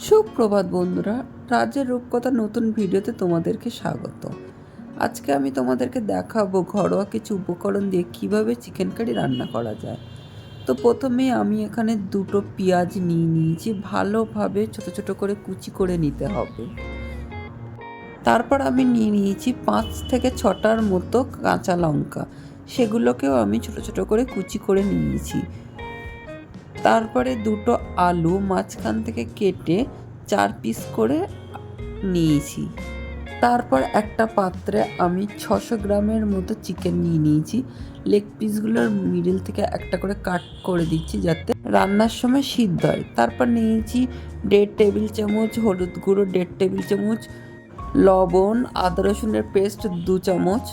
সুপ্রভাত বন্ধুরা, রাজ্যের রূপকথা নতুন ভিডিওতে তোমাদেরকে স্বাগত। আজকে আমি তোমাদেরকে দেখাবো ঘরোয়া কিছু উপকরণ দিয়ে কিভাবে চিকেন কারি রান্না করা যায়। তো প্রথমেই আমি এখানে দুটো পেঁয়াজ নিয়েছি, ভালোভাবে ছোট ছোট করে কুচি করে নিতে হবে। তারপর আমি নিয়েছি 5 থেকে 6টার মতো কাঁচা লঙ্কা, সেগুলোকেও আমি ছোট ছোট করে কুচি করে নিয়েছি। তারপরে দুটো আলু মাঝখান থেকে কেটে 4 পিস করে নিয়েছি। তারপর একটা পাত্রে আমি 600 গ্রামের মতো চিকেন নিয়েছি। লেগ পিসগুলোর মিডল থেকে একটা করে কাট করে দিচ্ছি যাতে রান্নার সময় সিদ্ধ হয়। তারপর নিয়েছি 1.5 টেবিল চামচ হলুদ গুঁড়ো, 1.5 টেবিল চামচ লবণ, আদা রসুনের পেস্ট 2 চামচ,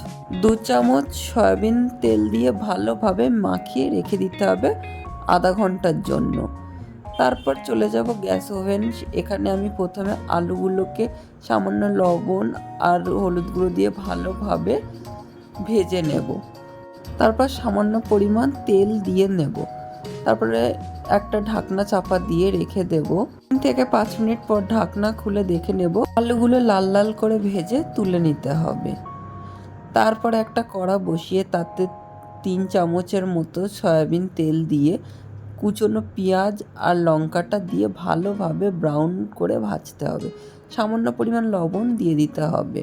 2 চামচ সয়াবিন তেল দিয়ে ভালোভাবে মাখিয়ে রেখে দিতে হবে আধা ঘন্টার জন্য। তারপর চলে যাব গ্যাস ওভেন। এখানে আমি প্রথমে আলুগুলোকে সামান্য লবণ আর হলুদ গুঁড়ো দিয়ে ভালোভাবে ভেজে নেব। তারপর সামান্য পরিমাণ তেল দিয়ে নেব। তারপরে একটা ঢাকনা চাপা দিয়ে রেখে দেব। 3 থেকে 5 মিনিট পর ঢাকনা খুলে দেখে নেব। আলুগুলো লাল লাল করে ভেজে তুলে নিতে হবে। তারপর একটা কড়া বসিয়ে তাতে 3 চামচের মতো সয়াবিন তেল দিয়ে কুচনো পেঁয়াজ আর লঙ্কাটা দিয়ে ভালোভাবে ব্রাউন করে ভাজতে হবে। সামান্য পরিমাণ লবণ দিয়ে দিতে হবে।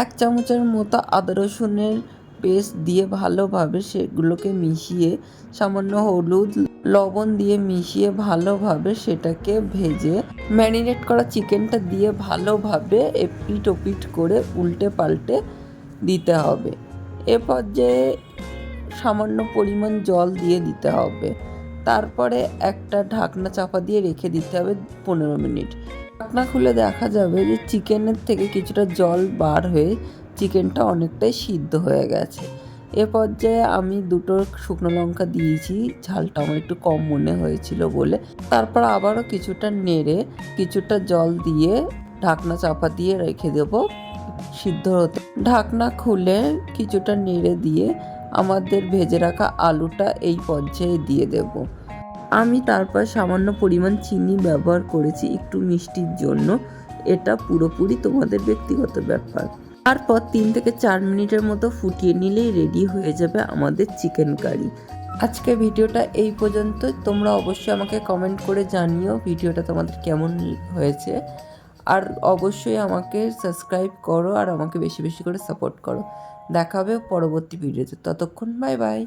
1 চামচের মতো আদা রসুনের পেস্ট দিয়ে ভালোভাবে সেগুলোকে মিশিয়ে সামান্য হলুদ লবণ দিয়ে মিশিয়ে ভালোভাবে সেটাকে ভেজে ম্যারিনেট করা চিকেনটা দিয়ে ভালোভাবে এপিট ওপিট করে উল্টে পাল্টে দিতে হবে। এ পর্যায়ে সামান্য পরিমাণ জল দিয়ে দিতে হবে। তারপরে একটা ঢাকনা চাপা দিয়ে রেখে দিতে হবে 15 মিনিট। ঢাকনা খুলে দেখা যাবে যে চিকেনের থেকে কিছুটা জল বার হয়ে চিকেনটা অনেকটাই সিদ্ধ হয়ে গেছে। এ পর্যায়ে আমি দুটো শুকনো লঙ্কা দিয়েছি, ঝালটা আমার একটু কম মনে হয়েছিল বলে। তারপর আবারও কিছুটা নেড়ে কিছুটা জল দিয়ে ঢাকনা চাপা দিয়ে রেখে দেবো সিদ্ধ হতে। ঢাকনা খুলে কিছুটা নেড়ে দিয়ে আমাদের ভেজে রাখা আলুটা এই পর্যায়ে দিয়ে দেব। আমি তারপর সামান্য পরিমাণ চিনি ব্যবহার করেছি একটু মিষ্টির জন্য। এটা পুরোপুরি তোমাদের ব্যক্তিগত ব্যাপার। তারপর 3 থেকে 4 মিনিটের মতো ফুটিয়ে নিলেই রেডি হয়ে যাবে আমাদের চিকেন কারি। আজকে ভিডিওটা এই পর্যন্তই। তোমরা অবশ্যই আমাকে কমেন্ট করে জানিও ভিডিওটা তোমাদের কেমন হয়েছে। আর অবশ্যই আমাকে সাবস্ক্রাইব করো আর আমাকে বেশি বেশি করে সাপোর্ট করো। দেখা হবে পরবর্তী ভিডিওতে। ততক্ষণ বাই বাই।